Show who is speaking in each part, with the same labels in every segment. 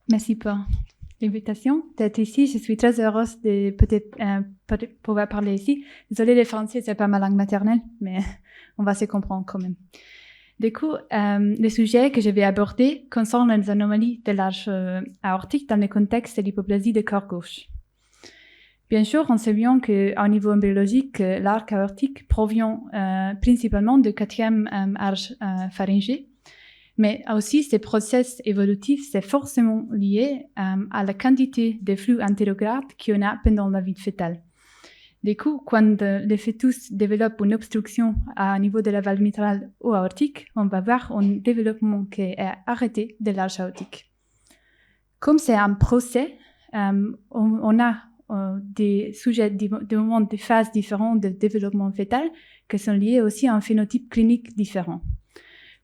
Speaker 1: Merci pour l'invitation d'être ici. Je suis très heureuse de peut-être pouvoir parler ici. Désolée, le français, c'est pas ma langue maternelle, mais on va se comprendre quand même. Du coup, le sujet que je vais aborder concerne les anomalies de l'arche aortique dans le contexte de l'hypoplasie du corps gauche. Bien sûr, on sait bien qu'au niveau embryologique, l'arc aortique provient principalement du quatrième arche pharyngée, mais aussi ces process évolutifs, c'est forcément lié à la quantité de flux antérograde qu'on a pendant la vie fœtale. Du coup, quand le fœtus développe une obstruction au niveau de la valve mitrale ou aortique, on va voir un développement qui est arrêté de l'arche aortique. Comme c'est un procès, on a des sujets, des moments, des phases différentes de développement fœtal qui sont liés aussi à un phénotype clinique différent.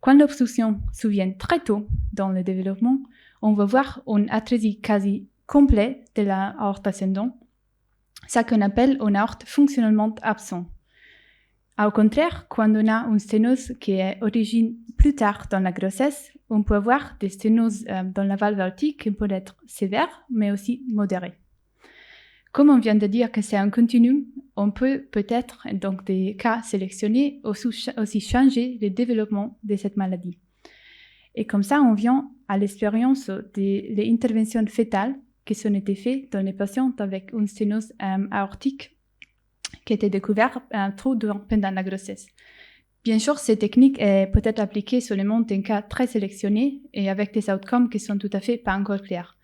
Speaker 1: Quand l'obstruction survient très tôt dans le développement, on va voir une atrésie quasi complète de l'aorte ascendante, ce qu'on appelle une aorte fonctionnellement absente. Au contraire, quand on a une sténose qui est origine plus tard dans la grossesse, on peut avoir des sténoses dans la valve aortique qui peuvent être sévères, mais aussi modérées. Comme on vient de dire que c'est un continuum, on peut peut-être, dans des cas sélectionnés, aussi changer le développement de cette maladie. Et comme ça, on vient à l'expérience des interventions fœtales qui sont été faites dans les patients avec une sténose aortique qui était découverte trop pendant la grossesse. Bien sûr, cette technique est peut-être appliquée seulement dans cas très sélectionnés et avec des outcomes qui sont tout à fait pas encore clairs.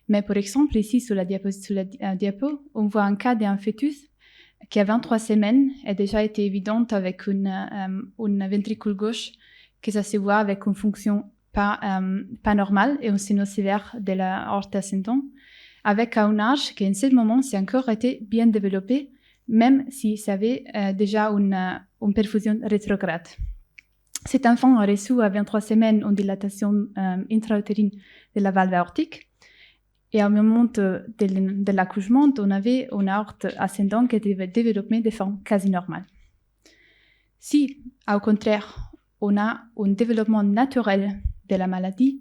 Speaker 1: Mais par exemple, ici, sur la diapo, on voit un cas d'un fœtus qui, à 23 semaines, a déjà été évidente avec une ventricule gauche qui ça se voit avec une fonction pas normale et une sténose sévère de l'aorte ascendante, avec un âge qui, en ce moment, s'est encore été bien développé, même si ça avait déjà une perfusion rétrograde. Cet enfant a reçu à 23 semaines une dilatation intra-utérine de la valve aortique. Et au moment de l'accouchement, on avait une aorte ascendante qui était développée de forme quasi normale. Si, au contraire, on a un développement naturel de la maladie,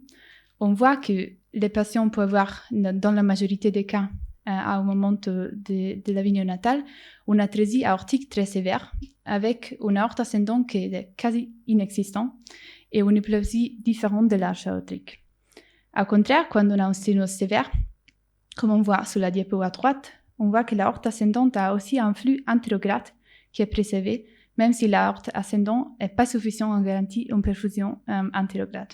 Speaker 1: on voit que les patients peuvent avoir, dans la majorité des cas, au moment de la vie néonatale, une atrésie aortique très sévère, avec une aorte ascendante qui est quasi inexistante et une hypoplasie différente de l'arche aortique. Au contraire, quand on a une sténose sévère, comme on voit sur la diapo à droite, on voit que l'aorte ascendante a aussi un flux antérograde qui est préservé, même si l'aorte ascendante n'est pas suffisante en garantie une perfusion antérograde.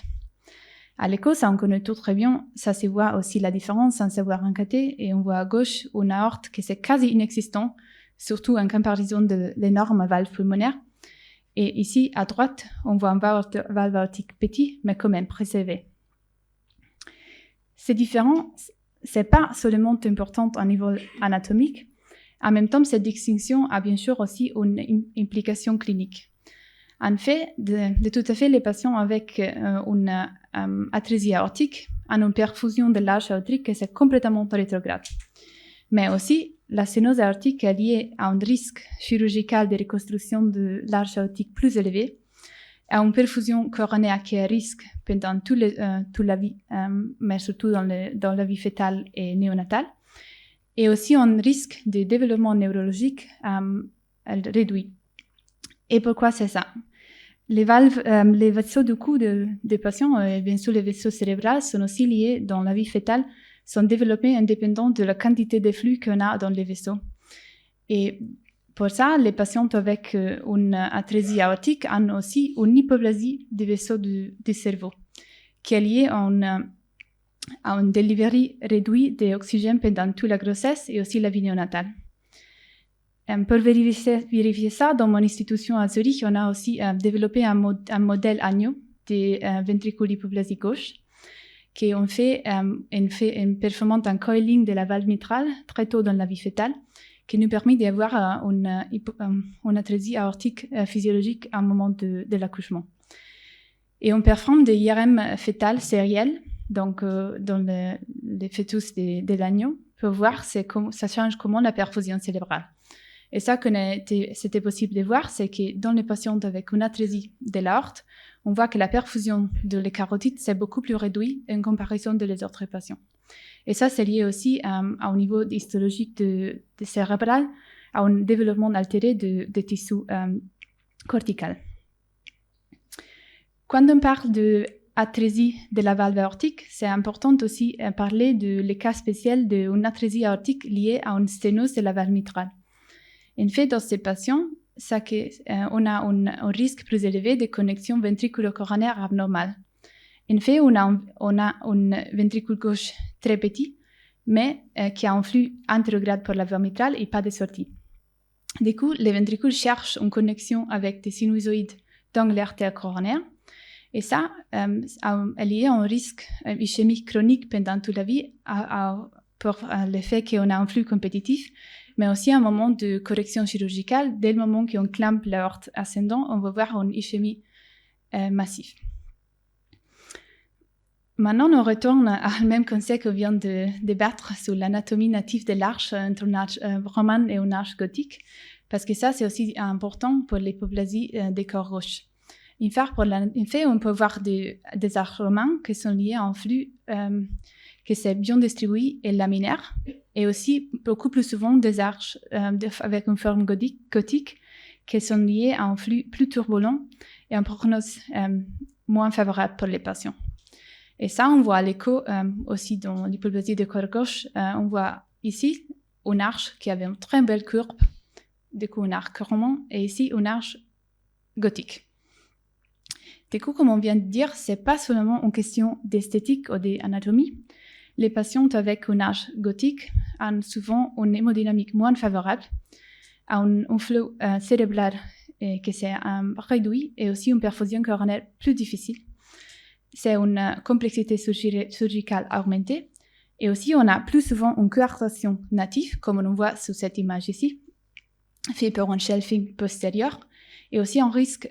Speaker 1: À l'écho, ça on connaît tout très bien, ça se voit aussi la différence sans savoir enquêter, et on voit à gauche une aorte qui est quasi inexistante, surtout en comparaison de l'énorme valve pulmonaire. Et ici, à droite, on voit une valve aortique petite, mais quand même préservée. C'est différent, c'est pas seulement important au niveau anatomique. En même temps, cette distinction a bien sûr aussi une implication clinique. En fait, de tout à fait, les patients avec une atrésie aortique ont une perfusion de l'arche aortique qui est complètement rétrograde. Mais aussi, la sténose aortique est liée à un risque chirurgical de reconstruction de l'arche aortique plus élevé, à une perfusion coronaire qui est à risque pendant toute la vie, mais surtout dans la vie fœtale et néonatale, et aussi un risque de développement neurologique réduit. Et pourquoi c'est ça? Les valves, les vaisseaux du cou des patients, et bien sûr les vaisseaux cérébraux, sont aussi liés dans la vie fœtale, sont développés indépendamment de la quantité de flux qu'on a dans les vaisseaux. Et pour ça, les patients avec une atrésie aortique ont aussi une hypoplasie des vaisseaux du cerveau, qui est liée à un delivery réduit d'oxygène pendant toute la grossesse et aussi la vie néonatale. Pour vérifier ça, dans mon institution à Zurich, on a aussi développé un modèle agneau des ventricules hypoplasie gauche, qui ont fait une performance en coiling de la valve mitrale très tôt dans la vie fœtale, qui nous permet d'avoir une atrésie aortique physiologique à un moment de l'accouchement. Et on performe des IRM fœtales sérielles, donc dans les fœtus de l'agneau, pour voir ça change comment la perfusion cérébrale. Et ça, c'était possible de voir, c'est que dans les patients avec une atrésie de l'aorte, on voit que la perfusion de la carotide, c'est beaucoup plus réduit en comparaison de les autres patients. Et ça, c'est lié aussi au niveau histologique de cérébral, à un développement altéré de tissu cortical. Quand on parle de atrésie de la valve aortique, c'est important aussi de parler de le cas spécial d'une atrésie aortique liée à une sténose de la valve mitrale. En fait, dans ces patients, on a un risque plus élevé de connexion ventriculo-coronaire abnormale. En fait, on a un ventricule gauche très petit, mais qui a un flux antérétrograde pour la valve mitrale et pas de sortie. Du coup, les ventricules cherchent une connexion avec des sinusoïdes dans l'artère coronaire. Et ça est lié à un risque ischémique chronique pendant toute la vie pour le fait qu'on a un flux compétitif, mais aussi un moment de correction chirurgicale. Dès le moment qu'on clampe l'aorte ascendant, on va voir une ischémie massive. Maintenant, on retourne au même concept qu'on vient de débattre sur l'anatomie native de l'arche entre une arche romane et une arche gothique, parce que ça, c'est aussi important pour l'hypoplasie des corps gauche. En fait, on peut voir des arches romanes qui sont liées à un flux qui s'est bien distribué et laminaire, et aussi beaucoup plus souvent des arches avec une forme gothique qui sont liées à un flux plus turbulent et un prognose moins favorable pour les patients. Et ça, on voit à l'écho aussi dans l'hypoplasie du corps gauche. On voit ici une arche qui avait une très belle courbe, du coup une arche romane, et ici une arche gothique. Du coup, comme on vient de dire, c'est pas seulement une question d'esthétique ou d'anatomie. Les patients avec une arche gothique ont souvent une hémodynamique moins favorable, un flux cérébral qui s'est réduit et aussi une perfusion coronaire plus difficile. C'est une complexité chirurgicale augmentée. Et aussi, on a plus souvent une coartation native, comme on voit sur cette image ici, fait par un shelving postérieur, et aussi un risque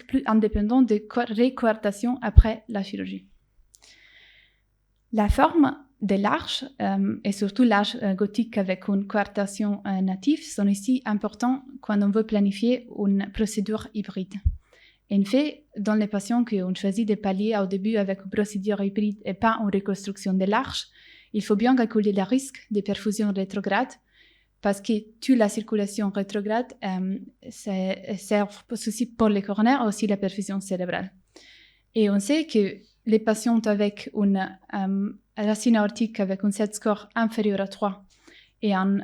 Speaker 1: plus indépendant de récoartation après la chirurgie. La forme de l'arche, et surtout l'arche gothique avec une coartation native, sont ici importants quand on veut planifier une procédure hybride. En fait, dans les patients qui ont choisi de pallier au début avec une procédure hybride et pas une reconstruction de l'arche, il faut bien calculer le risque de perfusion rétrograde parce que toute la circulation rétrograde sert aussi pour les coronaires et aussi la perfusion cérébrale. Et on sait que les patients avec une racine aortique avec un Z-score inférieur à 3 et un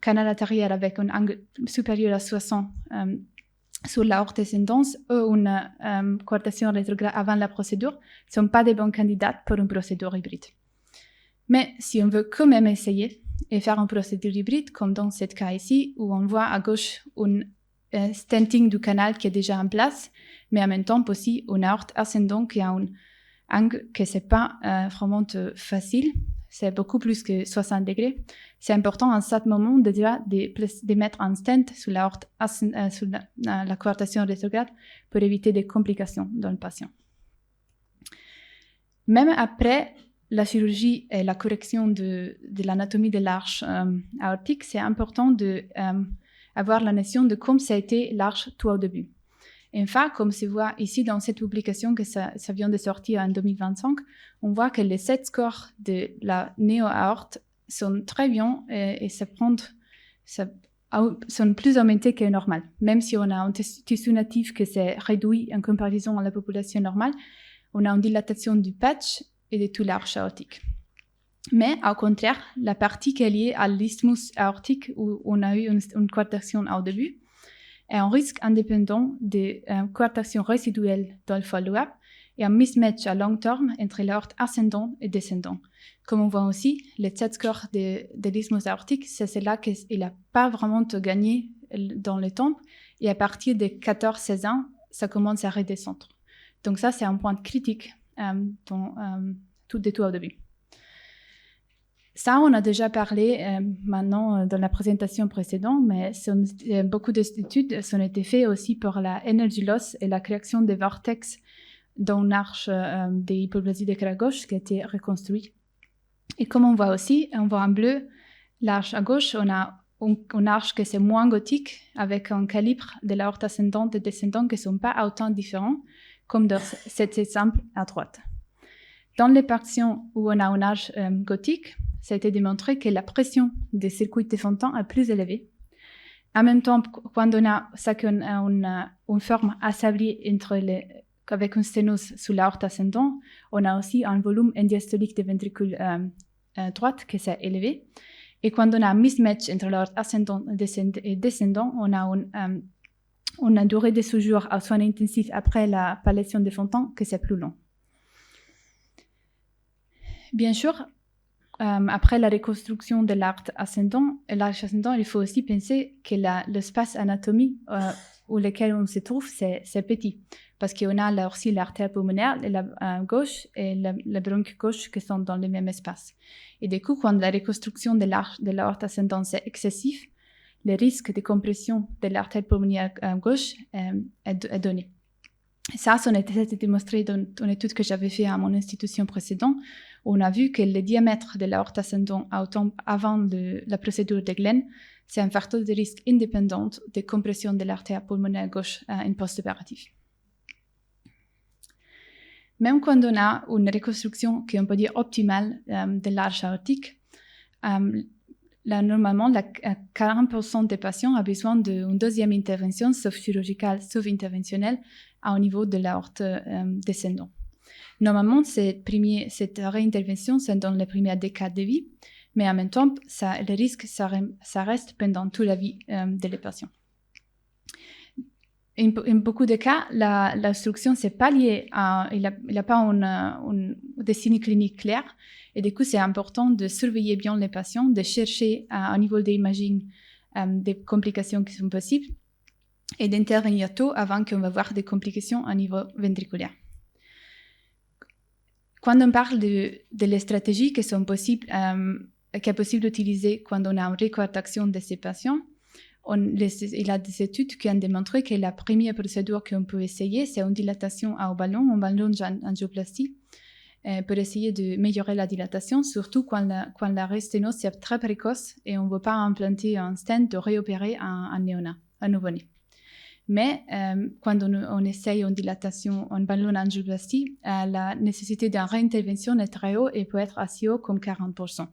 Speaker 1: canal artériel avec un angle supérieur à 60 sur l'aorte ascendante ou une coartation rétrograde avant la procédure ne sont pas des bons candidats pour une procédure hybride. Mais si on veut quand même essayer et faire une procédure hybride, comme dans ce cas ici, où on voit à gauche un stenting du canal qui est déjà en place, mais en même temps aussi une aorte ascendante qui a un angle que c'est pas vraiment facile, c'est beaucoup plus que 60 degrés. C'est important en ce moment déjà de mettre un stent sur l'aorte, sur la coartation rétrograde pour éviter des complications dans le patient. Même après la chirurgie et la correction de l'anatomie de l'arche aortique, c'est important d'avoir la notion de comment ça a été l'arche tout au début. Enfin, comme se voit ici dans cette publication que ça vient de sortir en 2025, on voit que les 7 scores de la néo-aorte sont très bien et sont plus augmentés que normal. Même si on a un tissu natif qui s'est réduit en comparaison à la population normale, on a une dilatation du patch et de toute l'arche aortique. Mais au contraire, la partie qui est liée à l'isthmus aortique où on a eu une coartation au début, et un risque indépendant de coartation résiduelle dans le follow-up et un mismatch à long terme entre l'aorte ascendant et descendant. Comme on voit aussi, le Z-score de l'isthmus aortique, c'est celle-là qu'il n'a pas vraiment gagné dans le temps, et à partir de 14-16 ans, ça commence à redescendre. Donc ça, c'est un point critique tout au début. Ça, on a déjà parlé maintenant dans la présentation précédente, mais beaucoup d'études ont été faites aussi pour la energy loss et la création des vortex dans l'arche des hypoplasies de cœur gauche qui a été reconstruite. Et comme on voit aussi, on voit en bleu l'arche à gauche, on a une arche qui est moins gothique, avec un calibre de l'aorte ascendante et descendante qui ne sont pas autant différents, comme dans cet exemple à droite. Dans les patients où on a une arche gothique, ça a été démontré que la pression des circuits de Fontan est plus élevée. En même temps, quand on a une forme assablée avec une sténose sous l'aorte ascendante, on a aussi un volume indiastolique des ventricules droite qui s'est élevé. Et quand on a un mismatch entre l'aorte ascendante et descendant, on a une durée de séjour à soins intensifs après la palliation de Fontan qui c'est plus long. Bien sûr, après la reconstruction de l'arche ascendant, il faut aussi penser que l'espace anatomique où lequel on se trouve, c'est petit. Parce qu'on a aussi l'artère pulmonaire gauche et le bronche gauche qui sont dans le même espace. Et du coup, quand la reconstruction de l'aorte ascendante est excessif, le risque de compression de l'artère pulmonaire gauche est donné. Ça a été démontré dans une étude que j'avais faite à mon institution précédente. On a vu que le diamètre de l'aorte ascendante avant la procédure de Glenn, c'est un facteur de risque indépendant de compression de l'artère pulmonaire gauche en post-opératif. Même quand on a une reconstruction qu'on peut dire optimale de l'arche aortique, normalement, 40% des patients ont besoin d'une deuxième intervention, sauf chirurgicale, sauf interventionnelle, au niveau de l'aorte descendante. Normalement, cette réintervention, c'est dans les premières décades de vie, mais en même temps, le risque, ça reste pendant toute la vie de les patients. En beaucoup de cas, l'obstruction, c'est pas lié il n'y a pas des signes cliniques clairs. Et du coup, c'est important de surveiller bien les patients, de chercher au niveau des imaging des complications qui sont possibles et d'intervenir tôt avant qu'on va voir des complications au niveau ventriculaire. Quand on parle de les stratégies qui sont possibles, qui est possible d'utiliser quand on a une récoartation de ces patients, il y a des études qui ont démontré que la première procédure qu'on peut essayer, c'est une dilatation au ballon, une ballon-angioplastie, pour essayer de améliorer la dilatation, surtout quand la sténose est très précoce et on ne veut pas implanter un stent de réopérer un néonat, un nouveau-né. Mais quand on essaye une dilatation en ballon-angioplastie, la nécessité d'une réintervention est très haute et peut être assez haut comme 40%.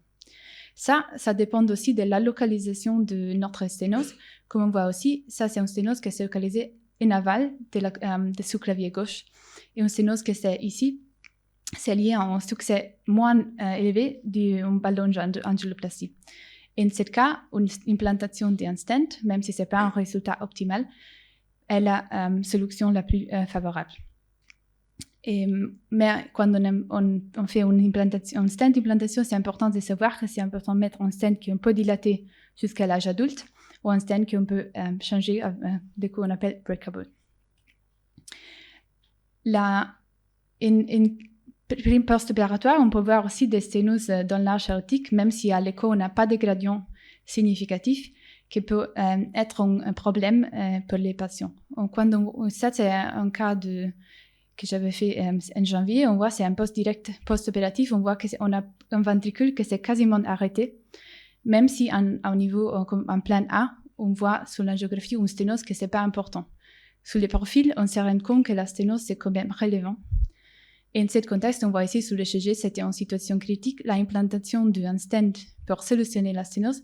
Speaker 1: Ça dépend aussi de la localisation de notre sténose. Comme on voit aussi, ça c'est une sténose qui est localisée en aval de sous-clavier gauche. Et une sténose qui est ici, c'est lié à un succès moins élevé d'une ballon-angioplastie. En ce cas, une implantation d'un stent, même si ce n'est pas un résultat optimal, est la solution la plus favorable. Mais quand on fait une stent implantation, c'est important de savoir que c'est important de mettre un stent qu'on peut dilater jusqu'à l'âge adulte ou un stent qu'on peut changer, du coup on appelle breakable. En post-opératoire, on peut voir aussi des sténoses dans l'arche aortique, même si à l'écho on n'a pas de gradient significatif, qui peut être un problème pour les patients. Ça, c'est un cas que j'avais fait en janvier. On voit c'est un direct post-opératif. On voit qu'on a un ventricule qui s'est quasiment arrêté, même si au niveau en plan A, on voit sur l'angiographie une sténose que c'est pas important. Sur les profils, on se rend compte que la sténose c'est quand même relevant. Et en ce contexte, on voit ici sur le ECG, c'était en situation critique. L'implantation d'un stent pour solutionner la sténose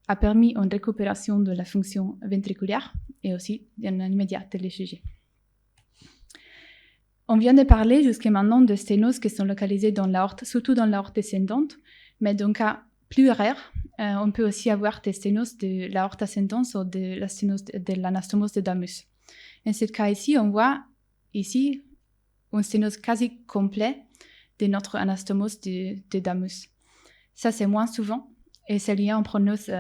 Speaker 1: a permis une récupération de la fonction ventriculaire et aussi d'un immédiat de l'ECG. On vient de parler jusqu'à maintenant de sténoses qui sont localisées dans l'aorte, surtout dans l'aorte descendante, mais dans un cas plus rare, on peut aussi avoir des sténoses de l'aorte ascendante ou de la sténose de l'anastomose de Damus. En ce cas ici, on voit ici une sténose quasi complète de notre anastomose de Damus. Ça, c'est moins souvent et c'est lié à un pronostic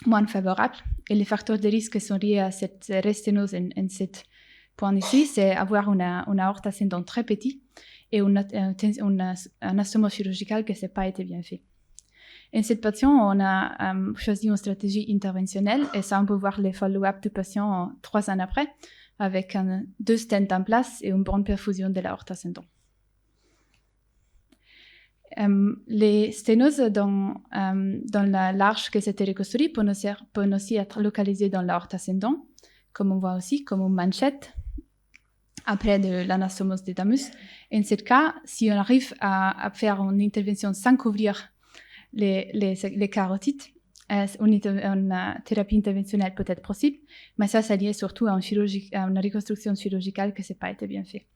Speaker 1: moins favorable. Et les facteurs de risque sont liés à cette resténose en cette point ici, c'est avoir une aorte ascendante très petite et un anastomose chirurgical qui n'a pas été bien fait. En cette patient, on a choisi une stratégie interventionnelle et ça, on peut voir les follow-up du patient 3 ans après avec 2 stents en place et une bonne perfusion de l'aorte ascendante. Les sténoses dans l'arche que s'était reconstruite peuvent aussi être localisées dans l'aorte ascendant, comme on voit aussi, comme une manchette après de l'anastomose de Damus. En ce cas, si on arrive à faire une intervention sans couvrir les carotides, une thérapie interventionnelle peut être possible, mais ça lié surtout à une reconstruction chirurgicale que ça n'a pas été bien fait.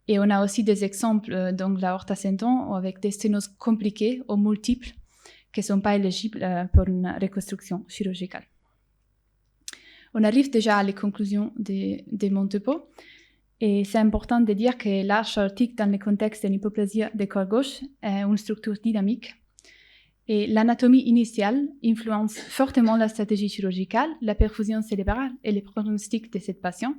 Speaker 1: Et on a aussi des exemples dans l'aorte ascendant avec des sténoses compliquées ou multiples qui ne sont pas éligibles pour une reconstruction chirurgicale. On arrive déjà à les conclusions de mon topo. Et c'est important de dire que l'arche aortique dans le contexte d'une hypoplasie du corps gauche est une structure dynamique. Et l'anatomie initiale influence fortement la stratégie chirurgicale, la perfusion cérébrale et les pronostics de cette patiente.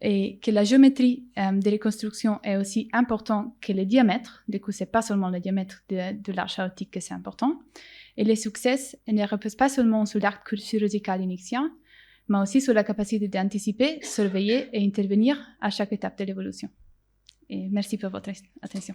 Speaker 1: Et que la géométrie de reconstruction est aussi importante que le diamètre. Du coup, ce n'est pas seulement le diamètre de l'arche aortique que c'est important. Et les succès ne reposent pas seulement sur l'acte chirurgical initial, mais aussi sur la capacité d'anticiper, surveiller et intervenir à chaque étape de l'évolution. Et merci pour votre attention.